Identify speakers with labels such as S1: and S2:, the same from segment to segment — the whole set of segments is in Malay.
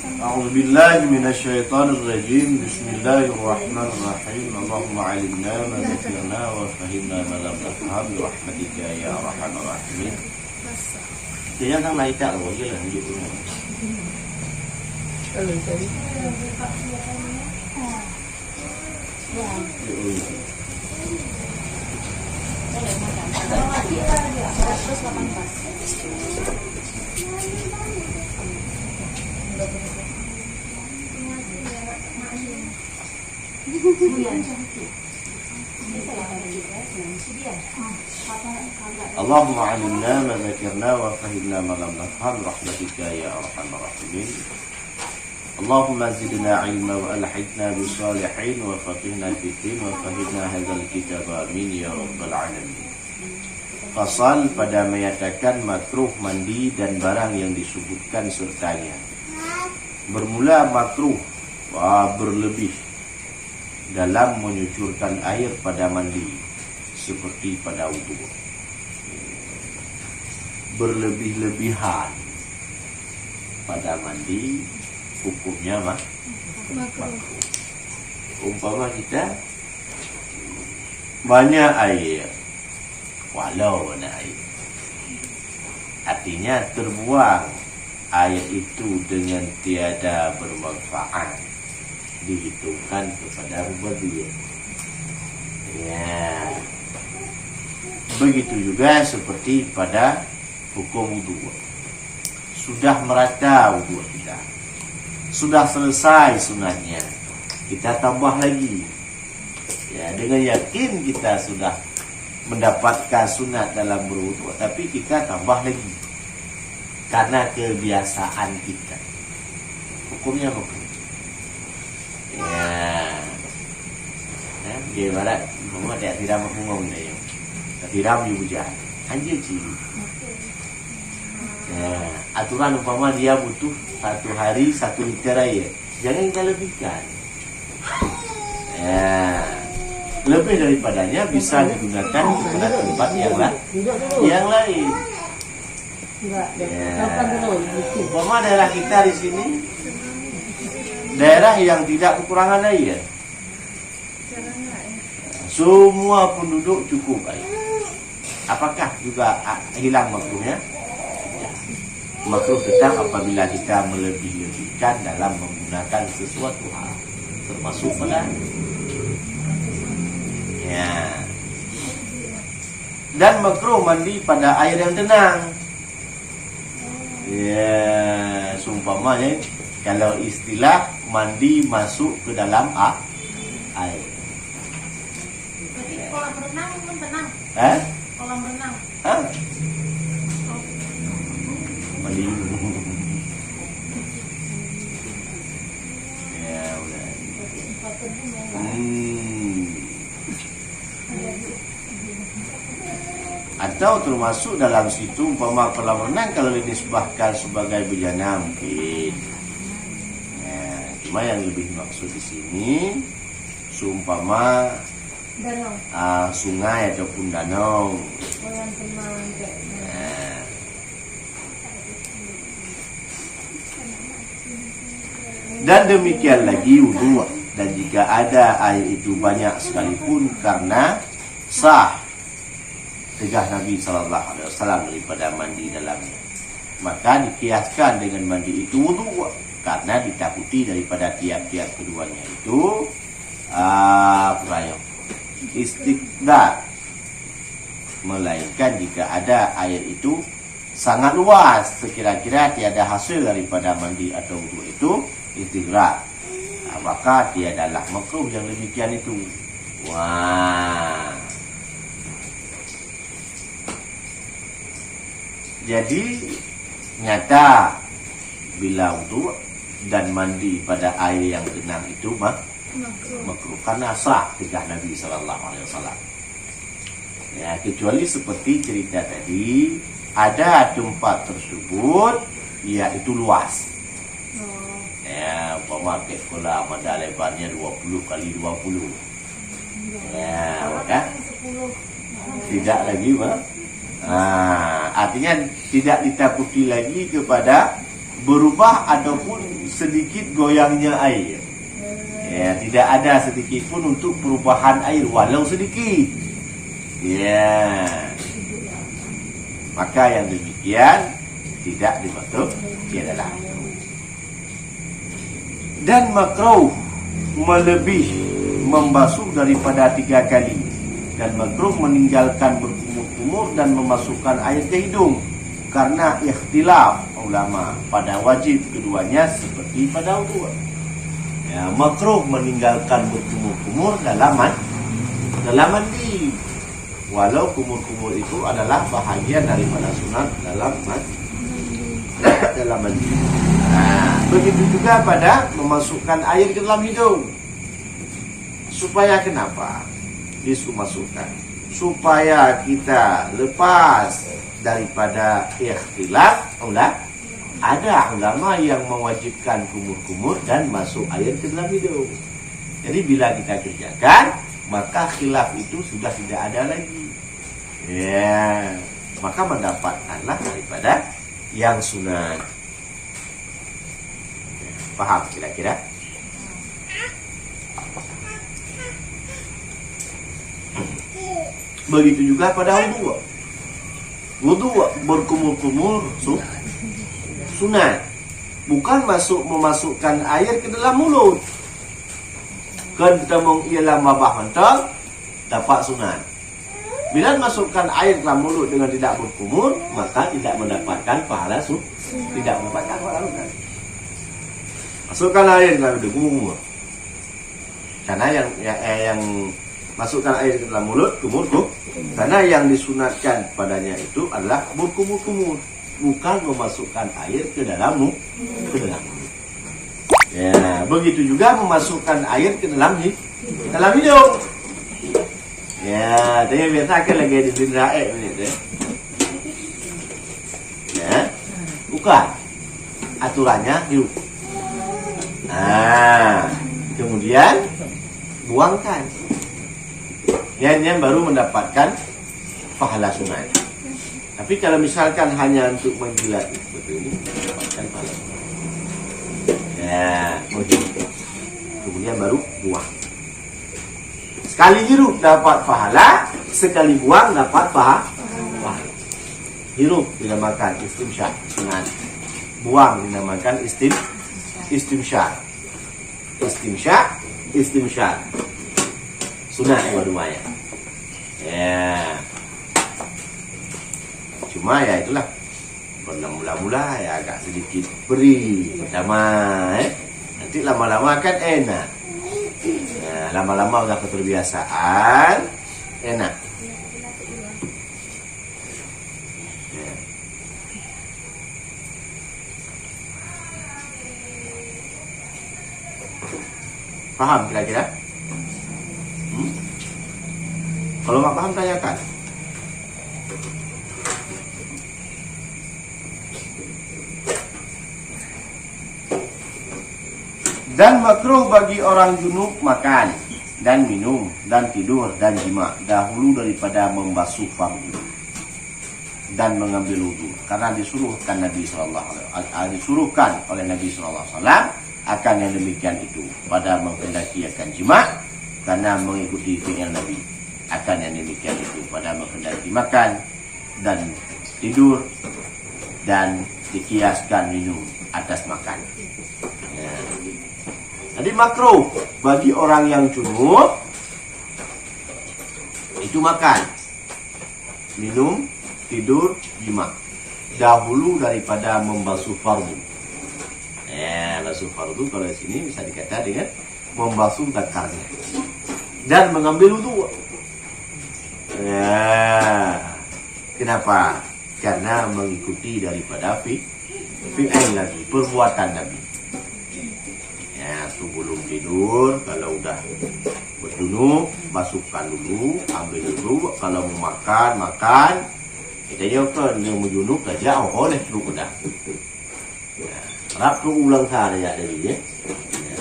S1: أعوذ بالله من الشيطان الرجيم. بسم الله الرحمن الرحيم. اللهم علمنا ما ذكرنا وفهمنا ما لم نفهم برحمتك يا أرحم الراحمين. Kaya nang naik tak lagi lah hidup ni. اللهم علمنا ما ذكرنا وفهمنا ما لم نفهم برحمتك يا أرحم الراحمين. اللهم زدنا علما وألحقنا بالصالحين وفقهنا في الدين وفهمنا هذا الكتاب آمين يا رب العالمين. Fasal pada menyatakan makruh mandi dan barang yang disebutkan sertanya. Bermula makruh berlebih dalam menyucurkan air pada mandi seperti pada wudu. Berlebih-lebihan pada mandi hukumnya makruh. Umpama kita banyak air, walau banyak air, artinya terbuang air itu dengan tiada bermanfaat, dihitungkan kepada mubadzir. Ya. Begitu juga seperti pada hukum wudu. Sudah merata wudu kita, sudah selesai sunatnya, kita tambah lagi. Ya, dengan yakin kita sudah mendapatkan sunat dalam berwudu, tapi kita tambah lagi karena kebiasaan kita. Hukumnya apa? Ya, dia barat mama tak tiram mengong dia. Tiram di hujan. Anjir cili. Ya, aturan umpama dia butuh 1 hari 1 liter air, jangan kita lebihkan. Ya, lebih daripadanya bisa digunakan pada tempat yang lain. Ya. Umpama daerah kita di sini daerah yang tidak kekurangan air, semua penduduk cukup air, apakah juga hilang makruhnya? Makruh tetap apabila kita melebih-lebihkan dalam menggunakan sesuatu hal, termasuk pada ya. Dan makruh mandi pada air yang tenang. Ya, seumpamanya kalau istilah mandi masuk ke dalam air.
S2: Berarti kolam renang pun tenang. Kolam renang.
S1: Mandi. Ya, udah. Atau termasuk dalam situ umpama kolam renang kalau dinisbahkan sebagai bejana mungkin. Ya, cuma yang lebih maksud di sini seumpama sungai ataupun danau. Dan demikian lagi wudu. Dan jika ada air itu banyak sekalipun karena sah tegah Nabi SAW daripada mandi dalamnya, maka dikiaskan dengan mandi itu wudu, karena ditakuti daripada tiap-tiap keduanya itu istiqdar, melainkan jika ada air itu sangat luas, sekira-kira tiada hasil daripada mandi atau wudu itu istiqdar, maka tiadalah makruh yang demikian itu. Jadi nyata bila wudu dan mandi pada air yang tenang itu makruh karena sah tegah Nabi SAW. Ya, kecuali seperti cerita tadi, ada tempat tersebut yaitu luas. Ya, umpama ke kolam ada lebarnya 20 kali 20. Ya, maka tidak lagi artinya tidak ditakuti lagi kepada berubah ataupun sedikit goyangnya air. Ya, tidak ada sedikit pun untuk perubahan air walau sedikit. Ya. Maka yang demikian tidak dimaksud dia adalah makruh. Dan makruh melebih membasuh daripada 3 kali, dan makruh meninggalkan berkumur-kumur dan memasukkan air ke hidung karena ikhtilaf ulama pada wajib keduanya seperti pada wudu. Ya, makruh meninggalkan berkumur-kumur dalam mandi, walau kumur-kumur itu adalah bahagian daripada sunat dalam mandi. Nah, begitu juga pada memasukkan air ke dalam hidung. Supaya kenapa disuruh masukkan? Supaya kita lepas daripada ikhtilaf. Ada ulama yang mewajibkan kumur-kumur dan masuk air ke dalam hidung. Jadi bila kita kerjakan, maka khilaf itu sudah tidak ada lagi. Ya, maka mendapatkanlah daripada yang sunat. Paham kira-kira? Begitu juga pada wudu. Wudu berkumur-kumur sunat. Bukan memasukkan air ke dalam mulut. Kan kita ialah mabah mentang dapat sunat. Bila masukkan air ke dalam mulut dengan tidak berkumur, maka tidak mendapatkan pahala tidak mendapatkan pahala sunat. Masukkan air ke dalam kumur. Karena yang masukkan air ke dalam mulut kumur. Karena yang disunatkan padanya itu adalah berkumur-kumur, bukan memasukkan air ke dalam mulut. Ya, begitu juga memasukkan air ke dalam hidung. Ya, saya biasakan lagi di sini ni. Ya, bukan aturannya hidup. Nah, kemudian buangkan. Yang baru mendapatkan pahala sunat. Tapi kalau misalkan hanya untuk menjilat seperti ini, mendapatkan pahala sunat. Ya, kemudian baru buang. Sekali hirup dapat pahala, sekali buang dapat pahala. Hirup dinamakan istimsyaq sunat. Buang dinamakan istimsyaq. Istimsyaq. Sunat dua-duanya. Ya. Cuma ya itulah. Mula-mula ya agak sedikit beri pertama. Nanti lama-lama kan enak. Nah, lama-lama udah keterbiasaan, enak. Ya. Paham kira-kira? Kalau nggak paham tanyakan. Dan makruh bagi orang junub makan dan minum dan tidur dan jima dahulu daripada membasuh fardu dan mengambil wudu, karena disuruhkan oleh Nabi SAW akan yang demikian itu pada menghendaki akan jima, karena mengikuti fi'il Nabi akan yang demikian itu pada menghendaki makan dan tidur, dan dikiaskan minum atas makan. Ya. Jadi makruh bagi orang yang junub itu makan, minum, tidur, jima dahulu daripada membasuh fardu. Basuh fardu kalau di sini bisa dikata dengan membasuh zakarnya dan mengambil wudu. Kenapa? Karena mengikuti daripada fi'il lagi, perbuatan Nabi. Ya, sebelum tidur kalau udah berjunub, basuhkan dulu, ambil dulu. Kalau mau makan. Kita jawab yang berjunub saja oleh dulu dah. Rap perlu ulang saja dari dia.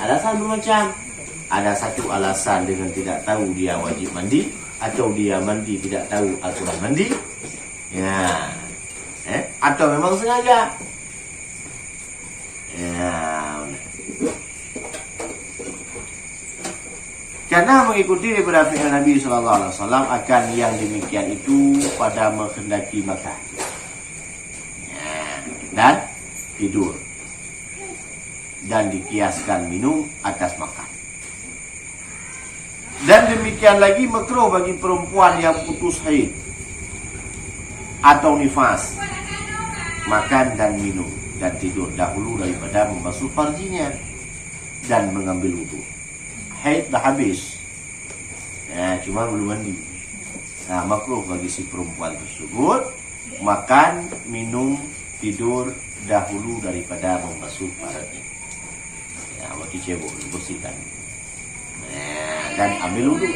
S1: Alasan bermacam. Ada satu alasan dengan tidak tahu dia wajib mandi, atau dia mandi tidak tahu aturan mandi. Ya. Atau memang sengaja. Ya. Karena mengikuti daripada firman Nabi sallallahu alaihi wasallam akan yang demikian itu pada menghendaki makan. Dan tidur. Dan dikiaskan minum atas makan. Dan demikian lagi makruh bagi perempuan yang putus haid atau nifas makan dan minum dan tidur dahulu daripada membasuh farjinya dan mengambil wudu. Haid dah habis, cuma belum mandi. Nah, makruh bagi si perempuan tersebut makan, minum, tidur dahulu daripada membasuh farji. Waktu cebok bersihkan, dan ambil wudu.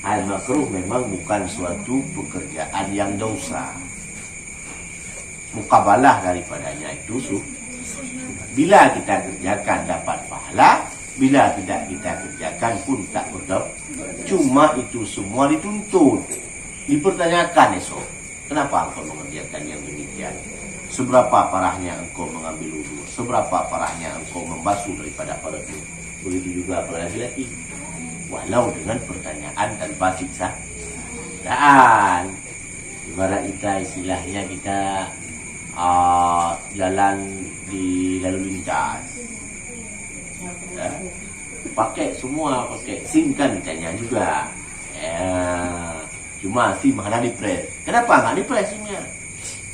S1: Hal makruh memang bukan suatu pekerjaan yang dosa. Mukabalah daripadanya itu bila kita kerjakan dapat pahala, bila tidak kita kerjakan pun tak berdosa. Cuma itu semua dituntut, dipertanyakan esok. Kenapa engkau mengerjakan yang demikian? Seberapa parahnya engkau mengambil wudu? Seberapa parahnya engkau membasuh daripada fardu? Begitu juga pada laki-laki. Walau dengan pertanyaan tanpa siksaan. Ibarat kita istilahnya kita jalan di lalu lintas, pakai semua, pakai SIM kan tanya juga, cuma SIM mana dipres. Kenapa nggak dipres SIM-nya?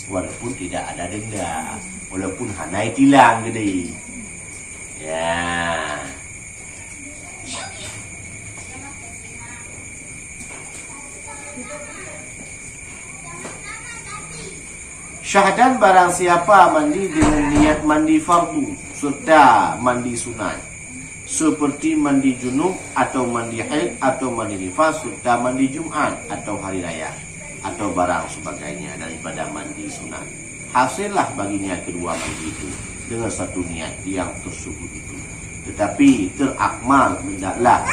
S1: Walaupun tidak ada denda, walaupun hanai tilang gede, Syahdan barang siapa mandi dengan niat mandi fardu serta mandi sunat, seperti mandi junub atau mandi haid atau mandi nifas serta mandi Jumat atau hari raya atau barang sebagainya daripada mandi sunat. Hasillah baginya kedua mandi itu dengan satu niat yang tersebut itu. Tetapi terakmal hendaklah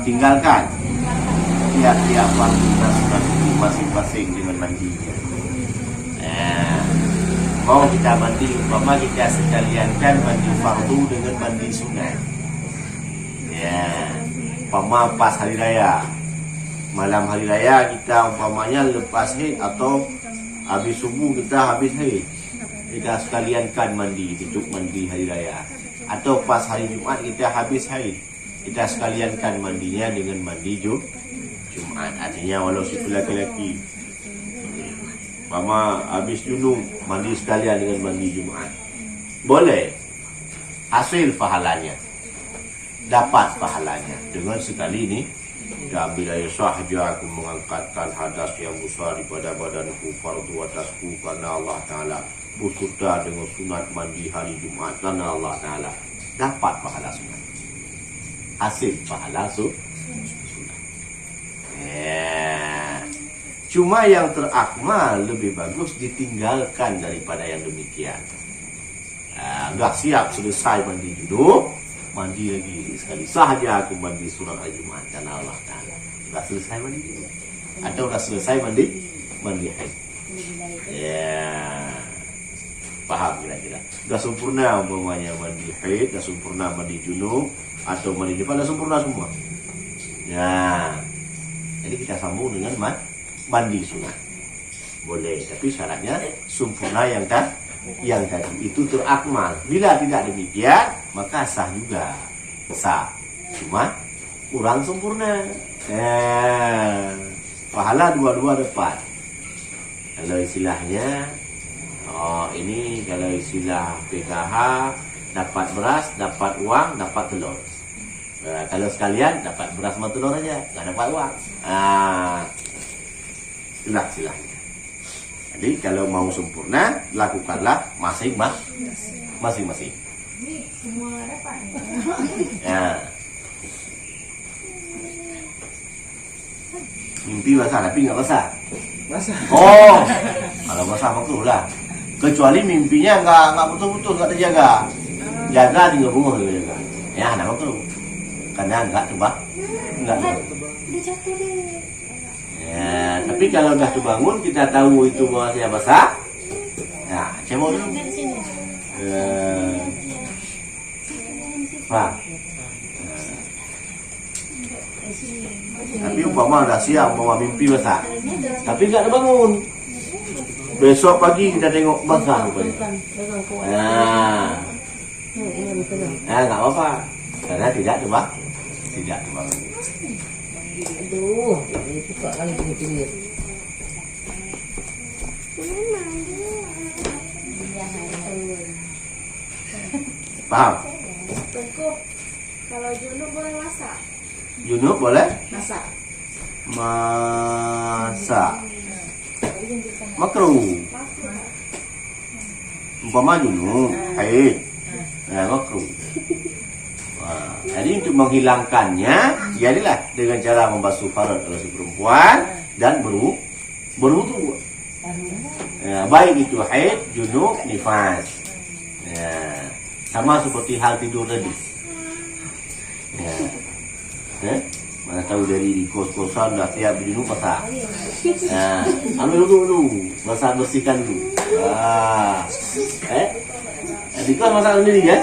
S1: tinggalkan tiap-tiap waktu dan sunat masing-masing dengan mandinya. Mau kita mandi, umpama kita sekaliankan mandi fardu dengan mandi sunat. Umpama pas hari raya, malam hari raya kita umpamanya lepas haid atau habis subuh kita habis haid, kita sekaliankan mandi untuk mandi hari raya. Atau pas hari Jumat kita habis haid, kita sekaliankan mandinya dengan mandi Jumat. Artinya walau situ laki-laki, mama habis junub mandi sekalian dengan mandi Jumat, boleh. Hasil pahalanya, dapat pahalanya dengan sekali ini. Dan bila sahaja aku mengangkatkan hadas yang besar daripada badanku fardu atasku karena Allah Ta'ala, berserta dengan sunat mandi hari Jumat karena Allah Ta'ala, dapat pahala sunat. Hasil pahala sunat. Cuma yang terakmal lebih bagus ditinggalkan daripada yang demikian. Enggak siap selesai mandi junub, mandi lagi sekali sahaja aku mandi sunat hari Jumat karena Allah Ta'ala. Sudah selesai mandi junub atau sudah selesai mandi haid. Paham kira-kira? Sudah sempurna umpamanya mandi haid, sudah sempurna mandi junub atau mandi nifas, sudah sempurna semua. Jadi kita sambung dengan mandi sunat. Boleh, tapi syaratnya sempurna yang tadi itu terakmal. Bila tidak demikian, maka sah juga. Sah, cuma kurang sempurna. Pahala dua-dua dapat. Kalau istilahnya, ini kalau istilah PKH, dapat beras, dapat uang, dapat telur. Kalau sekalian dapat beras sama telur aja, nggak dapat uang. Itulah istilahnya. Jadi kalau mau sempurna, lakukanlah masing-masing.
S2: Semua dapat.
S1: Mimpi basah, tapi nggak basah.
S3: Basah.
S1: Kalau basah makruh lah. Kecuali mimpinya nggak betul-betul, nggak terjaga. Jaga tinggal bunga jaga. Ada makruh. Karena nggak tebak.
S2: Dia jatuh deh.
S1: Tapi kalau dah terbangun, kita tahu itu masih basah. Cemok dulu. Faham? Tapi umpama dah siap, umpama mimpi besar, tapi nggak ada bangun. Besok pagi kita tengok basah rupanya. Nggak apa-apa, karena tidak coba, tidak coba.
S3: Aduh, ini suka kali pinggir.
S1: Paham?
S2: Tengku, kalau junub boleh masak?
S1: Junub boleh?
S2: Masak.
S1: Masak. Makruh. Umpama junub, haid. Makruh. Jadi untuk menghilangkannya, jadilah dengan cara membasuh farad kalau si perempuan dan berwudu. Baik itu haid, junub, nifas. Sama seperti hal tidur tadi. Mana tahu dari di kos-kosan dah siap junub masak. Ambil dulu, masak bersihkan dulu. Di kos masak sendiri kan?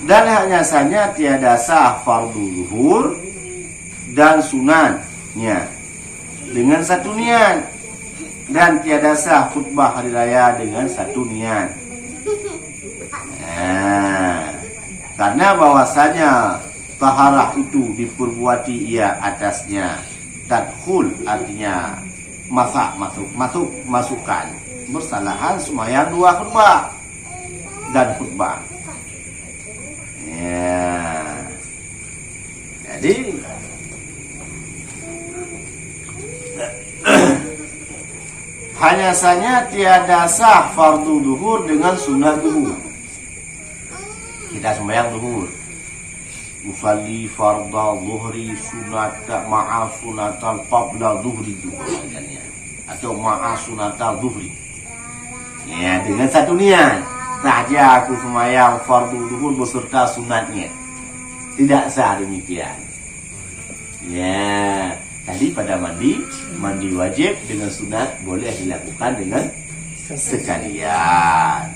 S1: Dan hanya saja tiada sah fardu zuhur dan sunatnya dengan satu niat, dan tiada sah khutbah hari raya dengan satu niat. Karena bahwasanya taharah itu diperbuati ia atasnya, tadkhul artinya masukkan, bersalahan sembahyang 2 khutbah dan khutbah. Jadi hanya saja tiada sah fardu duhur dengan sunat duhur. Kita sembahyang duhur, usalli fardha duhri sunata ma'a sunatal qabla duhri juga, atau ma'a sunatal duhri. Ya, dengan satu niat saja aku sembahyang fardu duhur beserta sunatnya. Tidak sah demikian. Ya, tadi pada mandi wajib dengan sunat boleh dilakukan dengan sekalian.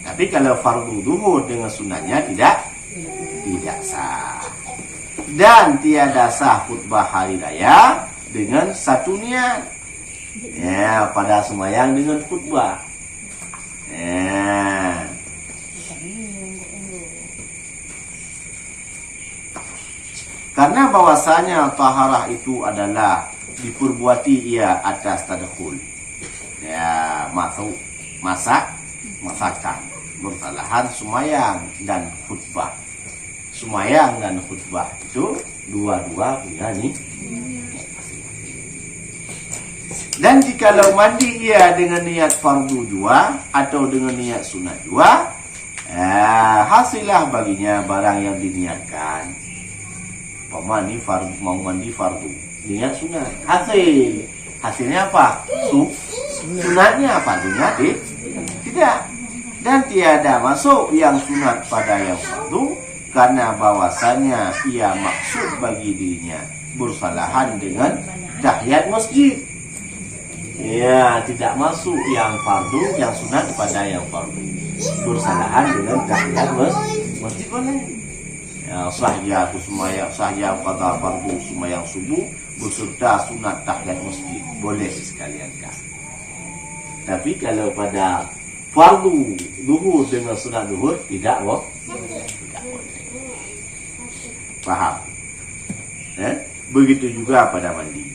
S1: Tapi kalau fardu duhur dengan sunatnya tidak sah. Dan tiada sah khutbah hari raya dengan satu niat. Ya, pada sembahyang dengan khutbah. Karena bahwasanya taharah itu adalah diperbuati ia atas tadkhul. Ya, masakan, bersalahan sembahyang dan khutbah. Sembahyang dan khutbah itu dua-dua punya nih. Dan jikalau mandi ia dengan niat fardu jua atau dengan niat sunat jua, hasillah baginya barang yang diniatkan. Pemandi fardu, mau mandi fardu, niat sunat, hasilnya apa? Sunatnya fardunya tidak. Dan tiada masuk yang sunat pada yang fardu, karena bahwasanya ia maksud bagi dirinya bersalahan dengan tahiyat masjid. Ya, tidak masuk yang fardu, yang sunat pada yang fardu. Bersalahan dengan tahiyat masjid boleh. Ya, sahya aku sembahyang, sahya qada fardu sembahyang subuh beserta sunat tahiyat masjid boleh sekalian kan. Tapi kalau pada fardu duhur dengan sunat duhur tidak boleh. Paham? Begitu juga pada mandi.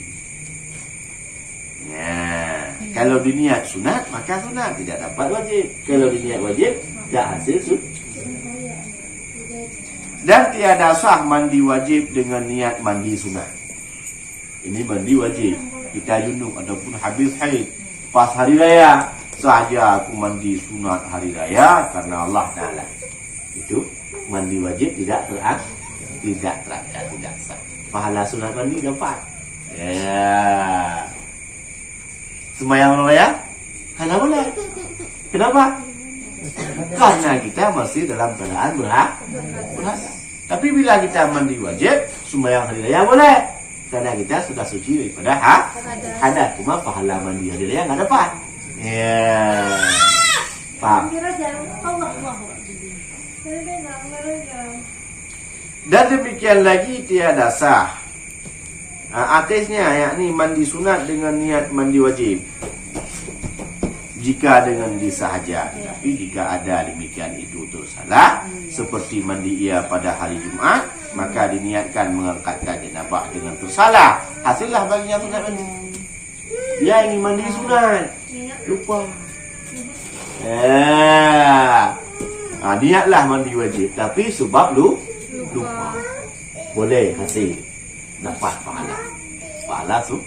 S1: Ya, kalau diniat sunat maka sunat, tidak dapat wajib. Kalau diniat wajib tidak hasil sunat. Dan tiada sah mandi wajib dengan niat mandi sunat. Ini mandi wajib, kita junub ataupun habis haid pas hari raya saja aku mandi sunat hari raya karena Allah Ta'ala. Itu mandi wajib tidak sah. Pahala sunat mandi dapat. Ya. Sembahyang raya karena boleh. Kenapa? Karena kita masih dalam keadaan berhak. Tapi bila kita mandi wajib, sembahyang hari raya boleh. Karena kita sudah suci daripada hadas. Cuma pahala mandi hari raya nggak dapat. Ya. Faham?
S2: Kira jangan Allah.
S1: Dan demikian lagi tiada sah atasnya, yakni mandi sunat dengan niat mandi wajib jika dengan diri sahaja. Tapi jika ada demikian itu tersalah, seperti mandi ia pada hari Jumaat, maka diniatkan mengangkatkan janabah dengan tersalah, hasillah baginya sunat mandi. Dia ingin mandi sunat, lupa. Niatlah mandi wajib, tapi sebab lupa, boleh hasil dapat pahala tu.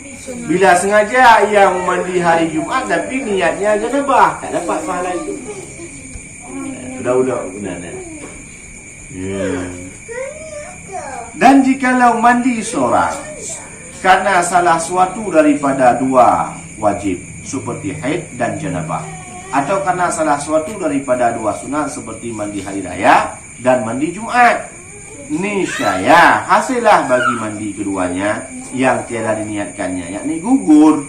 S1: Bila sengaja ia mandi hari Jumaat tapi niatnya janabah, tak dapat pahala itu. Udah benar. Dan jikalau mandi seorang karena salah suatu daripada dua wajib seperti haid dan janabah, atau karena salah suatu daripada dua sunat seperti mandi hari raya dan mandi Jumaat, niscaya hasillah bagi mandi keduanya yang tiada diniatkannya, yakni gugur.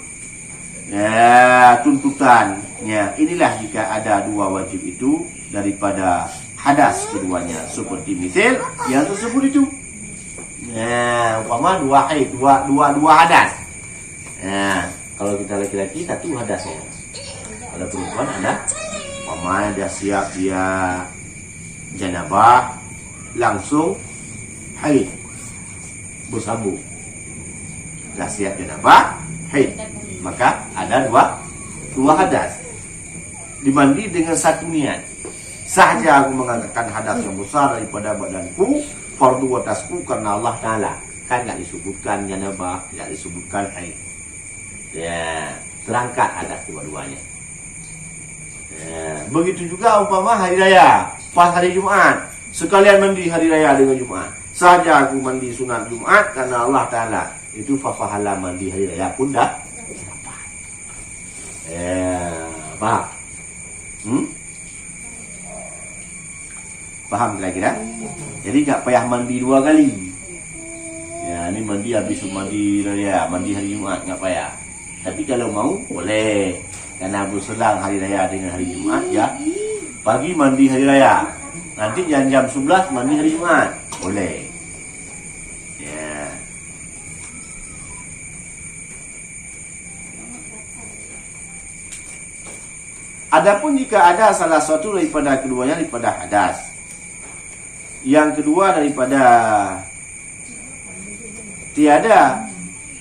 S1: Tuntutannya inilah jika ada dua wajib itu daripada hadas keduanya, seperti misal yang tersebut itu. Umpama dua haid, dua hadas. Kalau kita laki-laki satu hadasnya. Kalau perempuan ada, umpama dia siap dia janabah, langsung haid bersambung. Dah siap janabah, haid, maka ada dua hadas. Dimandi dengan satu niat. Sahaja aku mengangkatkan hadas yang besar daripada badanku, fardu atasku karena Allah Ta'ala. Kan tak disebutkan janabah, tidak disebutkan haid. Terangkat hadas dua-duanya. Begitu juga umpama hari raya, pas hari Jumaat, sekalian mandi hari raya dengan Jumaat. Sahaja aku mandi sunat Jumaat karena Allah Ta'ala, itu fafahala mandi hari raya pun dah dapat. Faham? Faham kira-kira? Jadi tak payah mandi dua kali. Ini mandi habis mandi raya, mandi hari Jumaat, tak payah. Tapi kalau mau, boleh. Karena berselang hari raya dengan hari Jumaat, ya. Pagi mandi hari raya, nanti jam 11 mandi hari Jumaat, boleh. Adapun jika ada salah satu daripada keduanya daripada hadas, yang kedua daripada tiada,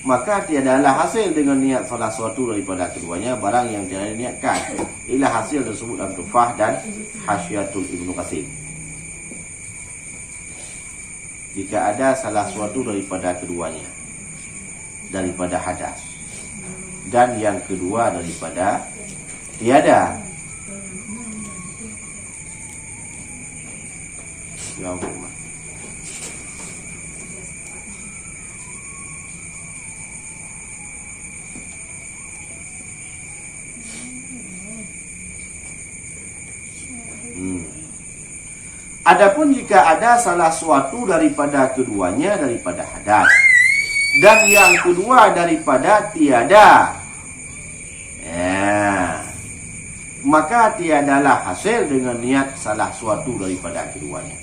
S1: maka tiadalah hasil dengan niat salah satu daripada keduanya barang yang tiada diniatkan. Inilah hasil tersebut dalam Tufah dan Hasyiatul Ibnu Qasim. Jika ada salah suatu daripada keduanya daripada hadas, dan yang kedua daripada tiada, ya Allah. Adapun jika ada salah suatu daripada keduanya daripada hadas, dan yang kedua daripada tiada, maka tiadalah hasil dengan niat salah suatu daripada keduanya.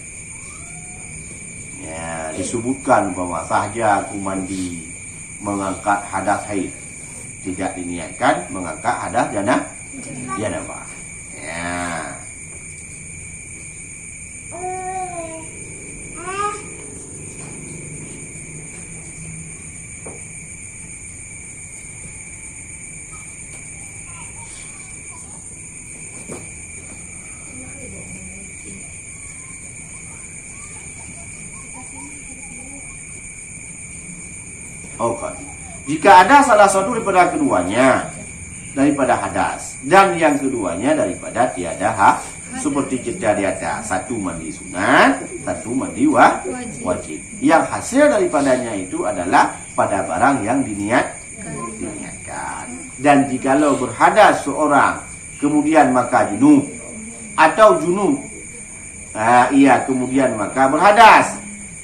S1: Disebutkan bahwa sahaja aku mandi mengangkat hadas haid, tidak diniatkan mengangkat hadas janabah. Jika ada salah satu daripada keduanya daripada hadas, dan yang keduanya daripada tiada seperti kita di atas, satu mandi sunat, satu mandi wajib. Yang hasil daripadanya itu adalah pada barang yang diniatkan. Dan jikalau berhadas seorang kemudian maka junub, atau junub ia kemudian maka berhadas,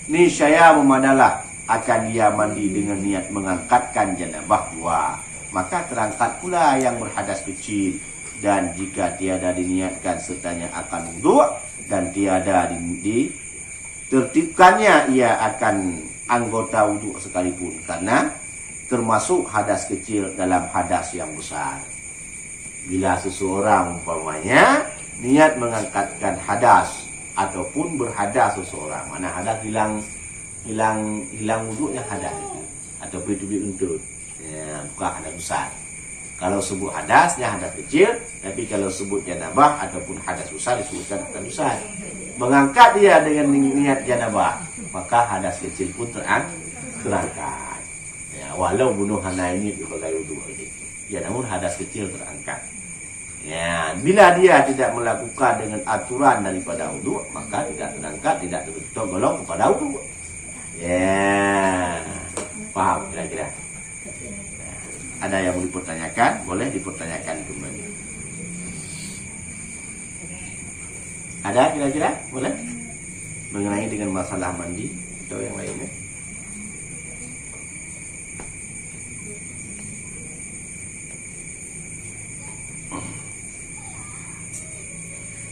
S1: niscaya memadalah akan dia mandi dengan niat mengangkatkan janabah dua. maka terangkat pula yang berhadas kecil. Dan jika tiada diniatkan sertanya akan wudu dan tiada ditertibkannya, ia akan anggota wudu sekalipun, karena termasuk hadas kecil dalam hadas yang besar. Bila seseorang umpamanya niat mengangkatkan hadas ataupun berhadas seseorang, mana hadas hilang wuduknya hadas itu, ataupun itu untuk bukan hadas besar. Kalau sebut hadasnya hadas kecil, tapi kalau sebut janabah ataupun hadas besar disebutkan hadas besar. Mengangkat dia dengan niat janabah, maka hadas kecil pun terangkat. Ya, walau bunuh hana ini sebagai wudu ini, ya namun hadas kecil terangkat. Ya, bila dia tidak melakukan dengan aturan daripada wudu, maka tidak terangkat, tidak tergolong kepada wudu. Ya, paham kira-kira? Ada yang mau dipertanyakan? Boleh dipertanyakan kembali. Ada kira-kira? Boleh? Mengenai dengan masalah mandi atau yang lainnya?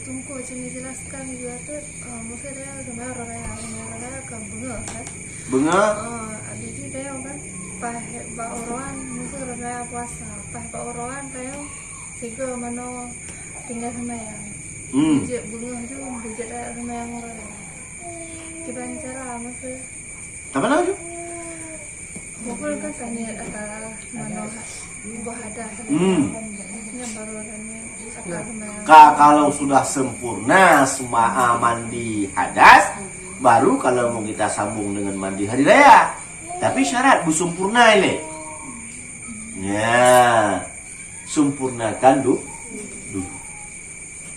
S2: Tunggu, cuma jelaskan juga tuh, maksudnya sebenarnya orang ke bunga kan?
S1: Bunga?
S2: Ada juga yang kan, pahit bauran, maksudnya raya puasa, pahit bauran raya, tiga mana tinggal sama yang, bijak bunga tu, bijak raya sama yang orang. Gimana cara maksudnya?
S1: Apa nama tu?
S2: Mungkin kan tanya mana buah ada, yang baru orangnya.
S1: Kalau sudah sempurna semua mandi hadas, baru kalau mau kita sambung dengan mandi hari raya. Tapi syarat sempurna ini. Ya, sempurnakan dulu.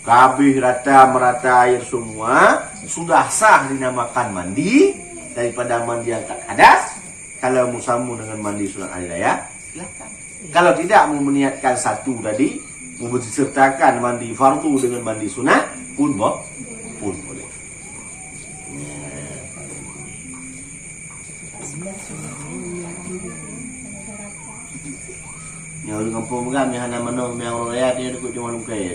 S1: Kabeh rata merata air semua, sudah sah dinamakan mandi. Daripada mandi angkat hadas, kalau mau sambung dengan mandi sunat hari raya, silakan. Kalau tidak mau meniatkan satu tadi, mau disertakan mandi fardu dengan mandi sunat pun boleh. Yang orang kampung bukan yang hana mana yang orang raya dia duduk cuma lungkai.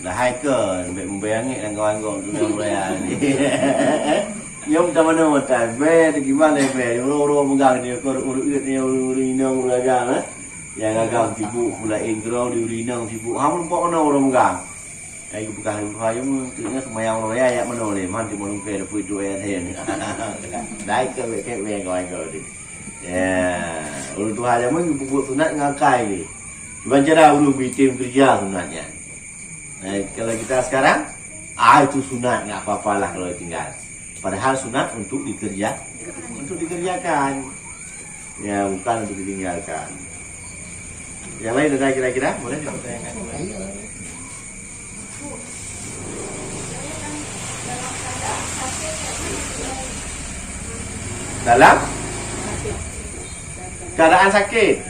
S1: Dah hai ke, baik membayangin dan kawan-kawan tu yang raya ni. Yang tak mana macam, be gimana be, orang-orang pegang dia, urut dia, urinang, uragang, yang agak sibuk pula ingro, urinang sibuk, hamun pok mana orang pegang. Ai bukan hayung tengah semayang orang raya mana boleh, man di malung ke depu itu ayat ni. Dai ke be kawan-kawan dia. Ya, urut tu aja mun buku sunat ngakai ni. Bukan cara urut bitim kerja sunatnya. Kalau kita sekarang, itu sunat, nggak apa-apalah kalau tinggal. Padahal sunat untuk dikerjakan, ya bukan untuk ditinggalkan. Yang lain ada kira-kira? Boleh dipertanyakan? Dalam keadaan sakit.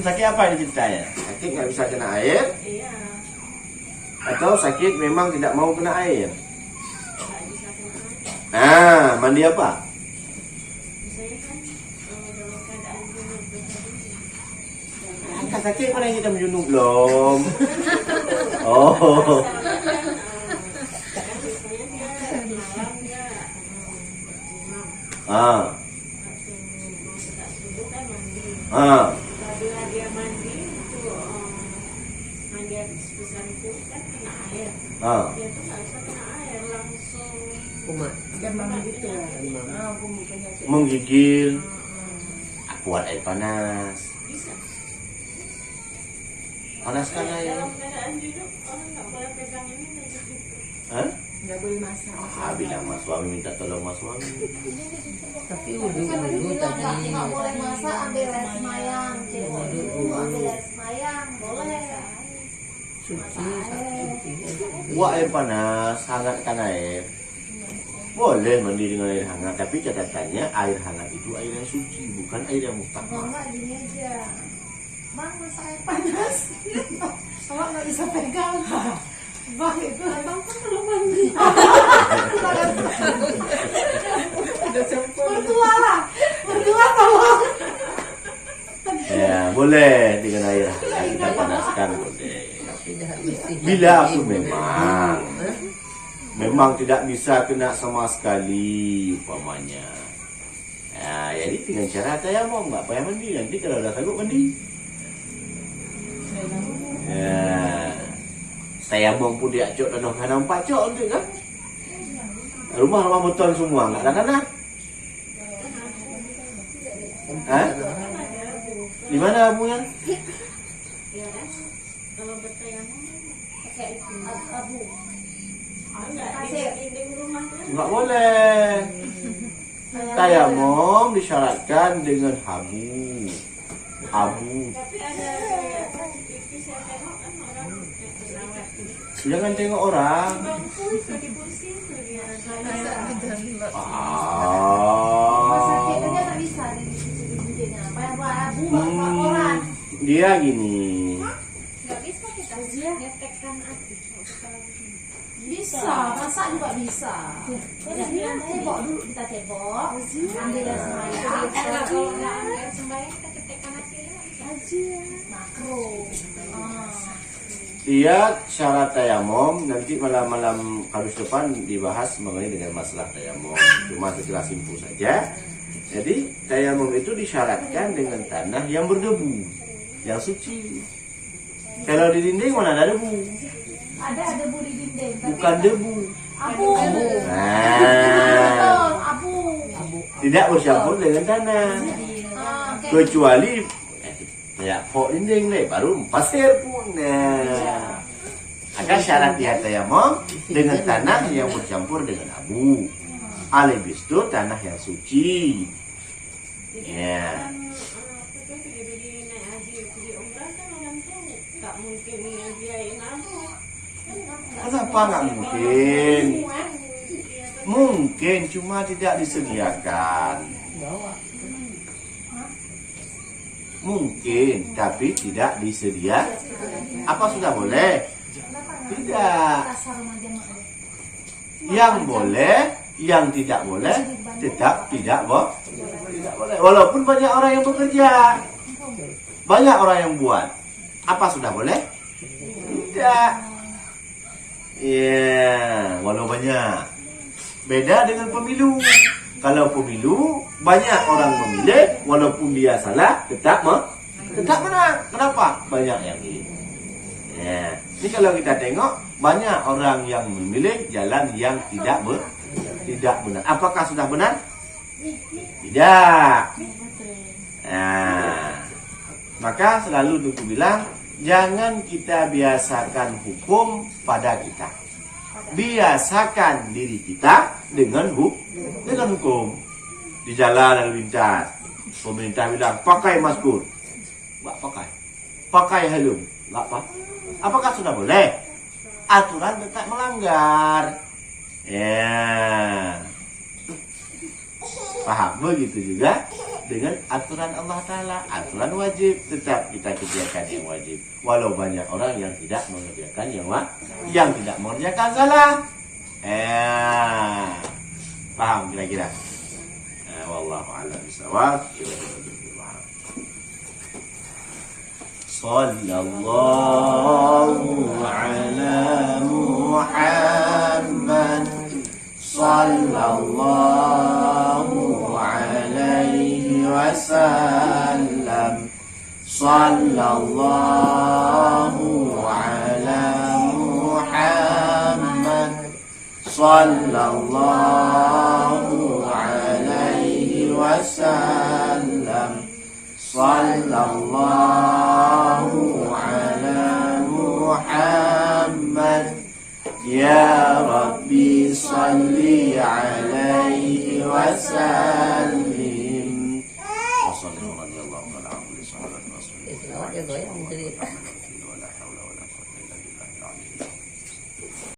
S1: Sakit apa ini ceritanya? Sakit nggak bisa kena air? Atau sakit memang tidak mau kena air? Mandi apa? Kan sakit mana yang kita menjunuk belum? Oh.
S4: Dia mandi itu mandi habis besar itu kan kena air. Dia tuh nggak bisa kena air langsung.
S3: Kumat.
S4: Demam gitu.
S1: Menggigil. Buat air panas.
S4: Bisa.
S1: Panaskan air.
S4: Dalam keadaan duduk orang nggak boleh pegang ini kayak gitu. Nggak boleh masak.
S1: Bilang mas suami minta tolong mas suami.
S3: Tapi
S2: Kan tadi
S3: wudu
S2: bilang
S3: tadi.
S2: nggak boleh masak, ambil air semayang, ambil air semayang, boleh.
S3: Suci.
S1: Buat air panas, hangatkan air. Boleh mandi dengan air hangat, tapi catatannya air hangat itu air yang suci, bukan air yang mustahil.
S2: Enggak gini aja. Bang, masak air panas. Awak nggak bisa pegang. Bang itu, bang kan belum mandi. Mertua lah.
S1: boleh dengan air kita panaskan boleh.
S3: Tidak mesti.
S1: Bila aku memang tidak bisa kena sama sekali umpamanya. Nah, jadi dengan cara tayamum nggak payah mandi. Nanti kalau udah sanggup mandi. Ya, tayamum pun dia cok dan nak nampak cok tu kan. Rumah beton semua nggak ada tanah. Hah? Di mana kamu yang?
S4: Ya kan? Kalau bertayamum pakai abu. Enggak, di dinding rumah kan?
S1: Nggak boleh. Tayamum disyaratkan dengan abu.
S4: Tapi ada tipis saya tengok kan orang pesawat.
S1: Jangan tengok orang.
S4: Bangku di kursi itu dia.
S5: Rumah sakit aja tak bisa di abu orang.
S1: Dia gini.
S5: Nggak bisa kita ngetekkan api. Bisa, masak juga bisa. Cebok dulu kita cebok. Ambil sembahyang. Kalau nggak ambil sembahyang kita ketekkan api aja. Makro.
S1: Dia syarat tayamum nanti malam-malam kamis depan dibahas mengenai dengan masalah tayamum. Cuma secara simpul saja. Jadi tayamum itu disyaratkan dengan tanah yang berdebu, yang suci. Kalau di dinding mana ada debu?
S5: Ada debu di dinding.
S1: Bukan debu.
S5: Abu. Abu.
S1: Tidak bercampur dengan tanah. Kecuali ya pok dinding deh, baru pasir pun. Agar syarat dia tayamum dengan tanah yang bercampur dengan abu. Alebis itu tanah yang suci. Ya. Kenapa nggak mungkin? Mungkin cuma tidak disediakan. Mungkin tapi tidak disediakan. Apa sudah boleh? Tidak. Yang boleh, yang tidak boleh, tetap tidak boleh. Walaupun banyak orang yang bekerja, banyak orang yang buat. Apa sudah boleh? Tidak. Ya, walau banyak. Beda dengan pemilu. Kalau pemilu banyak orang memilih, walaupun dia salah, tetap menang. Kenapa? Banyak yang ini. Ya. Ini kalau kita tengok banyak orang yang memilih jalan yang tidak benar. Apakah sudah benar? Tidak. Nah, maka selalu Duku bilang, jangan kita biasakan hukum pada kita. Biasakan diri kita dengan hukum. Di jalan lalu lintas, pemerintah bilang pakai masker, nggak pakai. Pakai helm, nggak apa. Apakah sudah boleh? Aturan tetap melanggar. Ya, paham? Begitu juga dengan aturan Allah Ta'ala. Aturan wajib tetap kita kerjakan yang wajib. Walau banyak orang yang tidak mengerjakan yang tidak mengerjakan salah. Paham kira-kira? Wallahu a'lam bishawab. Sallallahu ala Muhammad. Sallallahu alaihi wasallam. Sallallahu ala Muhammad. Sallallahu alaihi wasallam. Sallallahu ala Muhammad. Ya Rabbi salli alaihi wasallam.